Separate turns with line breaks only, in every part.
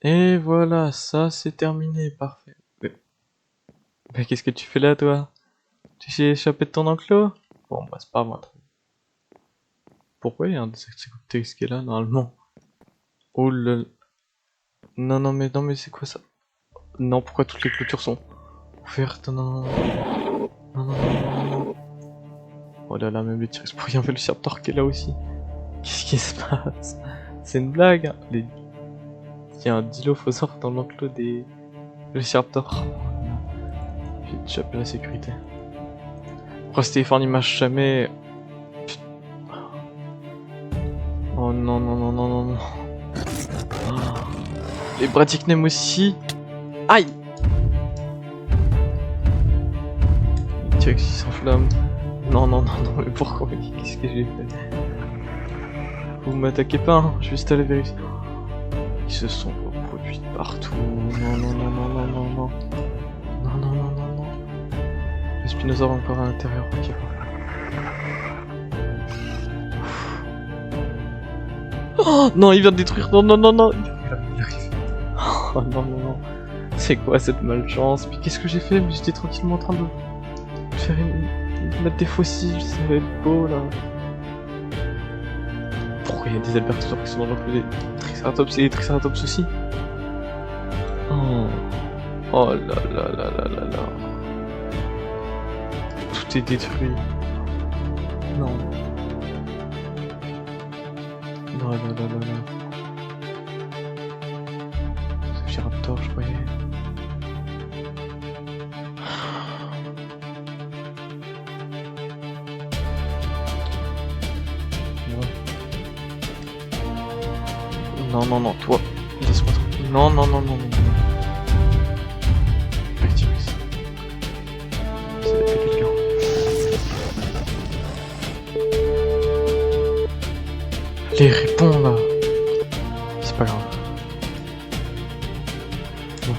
Et voilà, ça c'est terminé, parfait. Mais qu'est-ce que tu fais là, toi? Tu t'es échappé de ton enclos? Bon, bah c'est pas moi. Pourquoi il y a un descriptif texte qui est là, normalement? Oh là là. Non mais c'est quoi ça? Non, pourquoi toutes les clôtures sont ouvertes? Non, non. Oh là là, même les T-Rex pour rien, Velociraptor qui est là aussi. Qu'est-ce qui se passe? C'est une blague, hein. Il y a un Dilophosaure dans l'enclos des Velociraptor. J'ai échappé la sécurité. Après, Stéphane il marche jamais. Oh non. Ah. Les Bradycnem aussi. Aïe! Les T-Rex qui s'enflamment. Non, mais pourquoi? Qu'est-ce que j'ai fait? Vous m'attaquez pas, hein, je vais juste aller vérifier. Ils se sont reproduits partout. Non. Non. Le Spinosaure encore à l'intérieur. Ok. Oh non, il vient de détruire. Non. Il arrive. Oh non. C'est quoi cette malchance? Puis qu'est-ce que j'ai fait? Mais j'étais tranquillement en train de faire mettre des fossiles. Ça va être beau là. Pourquoi il y a des Albertosaures qui sont dans l'enclos des Triceratops et des Triceratops aussi? Oh. Oh là. Tout est détruit. Non. Non. C'est Raptor, je croyais. Non, toi. Laisse-moi tranquille. Non. Activus. C'est quelqu'un. Les réponds là. C'est pas grave. Bon.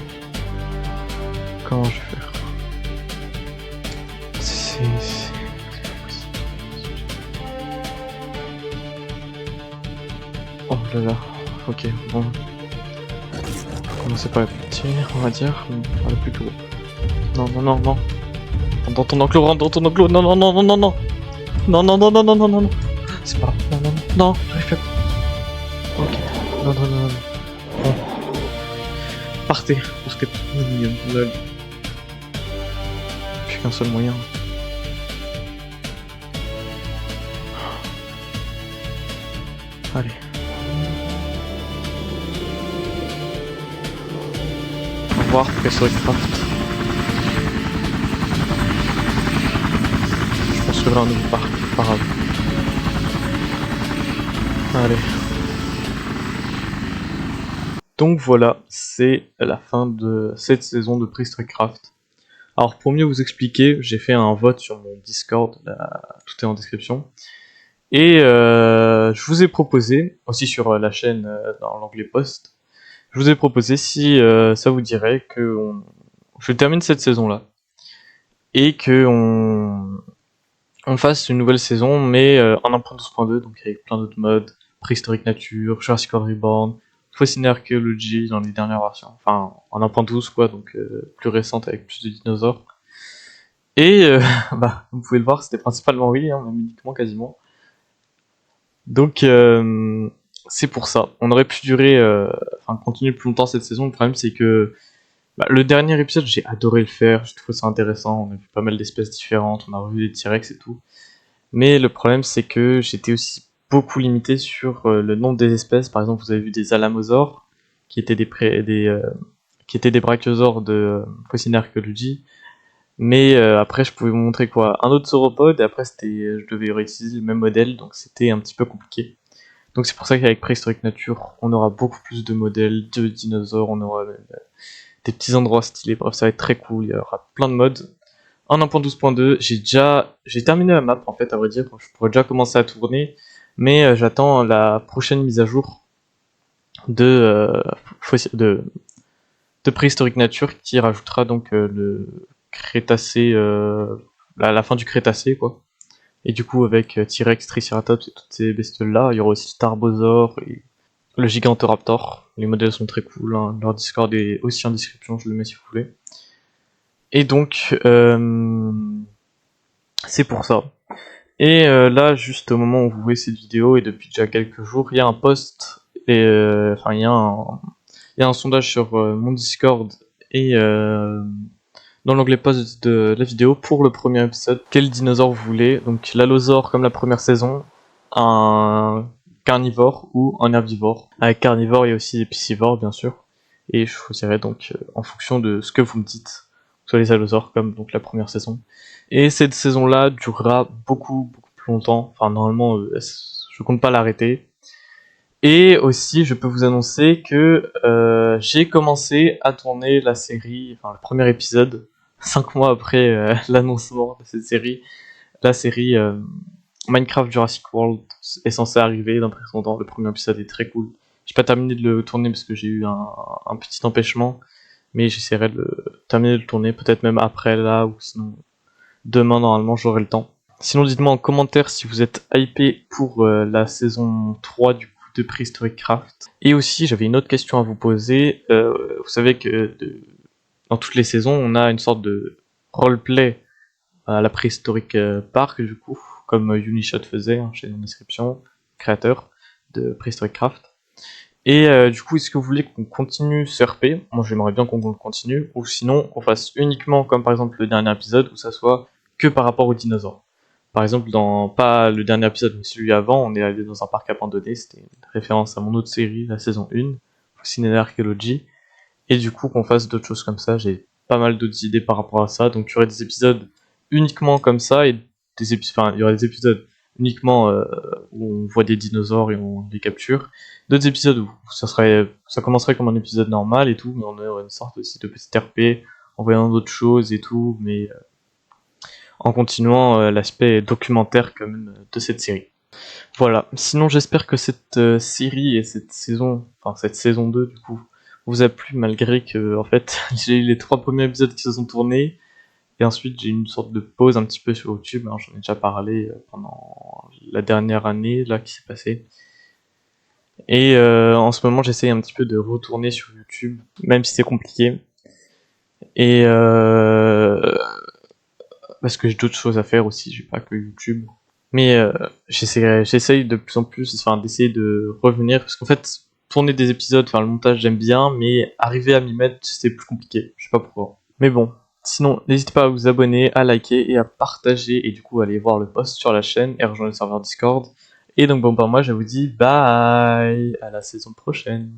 Comment je vais faire? C'est oh là. Ok, bon. Faut commencer par la plus petite, on va dire. Par la plus gros. Non. Rentre dans ton enclos, Non. Non. C'est pas grave. Non. J'arrive pas. Ok. Non. Bon. Partez. Parce que on a plus qu'un seul moyen. Allez. Au revoir, Professeur Craft. Je construirai un nouveau parc, pas grave. Allez. Donc voilà, c'est la fin de cette saison de Prehistoric Craft. Alors pour mieux vous expliquer, j'ai fait un vote sur mon Discord, là, tout est en description. Et je vous ai proposé, aussi sur la chaîne dans l'onglet post, je vous ai proposé si ça vous dirait que je termine cette saison-là. Et que on fasse une nouvelle saison, mais en 1.12.2, donc avec plein d'autres modes, Préhistorique Nature, Jurassic World Reborn, Fossil Archaeology dans les dernières versions, enfin en 1.12 quoi, donc plus récente avec plus de dinosaures. Et bah, vous pouvez le voir, c'était principalement oui, hein, même uniquement quasiment. Donc c'est pour ça. On aurait pu durer, continuer plus longtemps cette saison. Le problème c'est que le dernier épisode, j'ai adoré le faire, je trouve ça intéressant. On a vu pas mal d'espèces différentes, on a revu des T-Rex et tout. Mais le problème, c'est que j'étais aussi beaucoup limité sur le nombre des espèces. Par exemple, vous avez vu des alamosaures, qui étaient qui étaient des brachiosaures de Fossil Archaeology. Mais après, je pouvais vous montrer quoi? Un autre sauropode, et après, je devais réutiliser le même modèle, donc c'était un petit peu compliqué. Donc c'est pour ça qu'avec Préhistorique Nature, on aura beaucoup plus de modèles de dinosaures, on aura des petits endroits stylés, bref, ça va être très cool, il y aura plein de modes. En 1.12.2, j'ai terminé la map en fait, à vrai dire, je pourrais déjà commencer à tourner, mais j'attends la prochaine mise à jour de, de Préhistorique Nature qui rajoutera donc le Crétacé, la fin du Crétacé quoi. Et du coup avec T-Rex, Triceratops et toutes ces bestioles là, il y aura aussi Starbosaur et le Gigantoraptor. Les modèles sont très cool, hein. Leur Discord est aussi en description, je le mets si vous voulez. Et donc, c'est pour ça. Et là, juste au moment où vous voyez cette vidéo, et depuis déjà quelques jours, il y a un post, et enfin, il y a un sondage sur mon Discord et dans l'onglet post de la vidéo pour le premier épisode. Quel dinosaure vous voulez? Donc l'allosaure comme la première saison, un carnivore ou un herbivore. Avec carnivore, il y a aussi épicivore, bien sûr. Et je choisirai donc en fonction de ce que vous me dites, soit les allosaures comme donc la première saison. Et cette saison-là durera beaucoup plus longtemps. Enfin, normalement, je compte pas l'arrêter. Et aussi, je peux vous annoncer que j'ai commencé à tourner la série, enfin le premier épisode, 5 mois après l'annoncement de cette série. La série Minecraft Jurassic World est censée arriver dans très longtemps. Le premier épisode est très cool. J'ai pas terminé de le tourner parce que j'ai eu un petit empêchement, mais j'essaierai de terminer de le tourner, peut-être même après là, ou sinon demain normalement j'aurai le temps. Sinon dites-moi en commentaire si vous êtes hypé pour la saison 3 du coup de Prehistoric Craft. Et aussi j'avais une autre question à vous poser. Vous savez que dans toutes les saisons on a une sorte de roleplay à la Prehistoric Park du coup, comme Unishot faisait, hein, chez la description, créateur de Prehistoric Craft. Et du coup, est-ce que vous voulez qu'on continue ce RP? Moi j'aimerais bien qu'on le continue, ou sinon qu'on fasse uniquement comme par exemple le dernier épisode, où ça soit que par rapport aux dinosaures. Par exemple, dans pas le dernier épisode, mais celui avant, on est allé dans un parc abandonné, c'était une référence à mon autre série, la saison 1, Ciné Archéologie, et du coup qu'on fasse d'autres choses comme ça, j'ai pas mal d'autres idées par rapport à ça, donc il y aurait des épisodes uniquement comme ça, et il y aurait des épisodes uniquement où on voit des dinosaures et on les capture, d'autres épisodes où ça commencerait comme un épisode normal et tout, mais on aurait une sorte aussi de petit RP, en voyant d'autres choses et tout, mais en continuant l'aspect documentaire quand même de cette série. Voilà, sinon j'espère que cette série et cette saison, enfin cette saison 2 du coup, vous a plu malgré que en fait j'ai eu les 3 premiers épisodes qui se sont tournés et ensuite j'ai eu une sorte de pause un petit peu sur YouTube, hein, j'en ai déjà parlé pendant la dernière année là qui s'est passée. Et en ce moment j'essaye un petit peu de retourner sur YouTube, même si c'est compliqué. Et parce que j'ai d'autres choses à faire aussi, j'ai pas que YouTube. Mais j'essaye de plus en plus, enfin d'essayer de revenir, parce qu'en fait, tourner des épisodes, faire le montage j'aime bien, mais arriver à m'y mettre c'est plus compliqué, je sais pas pourquoi. Mais bon, sinon n'hésitez pas à vous abonner, à liker et à partager, et du coup aller voir le post sur la chaîne et rejoindre le serveur Discord. Et donc bon, bah moi je vous dis bye, à la saison prochaine.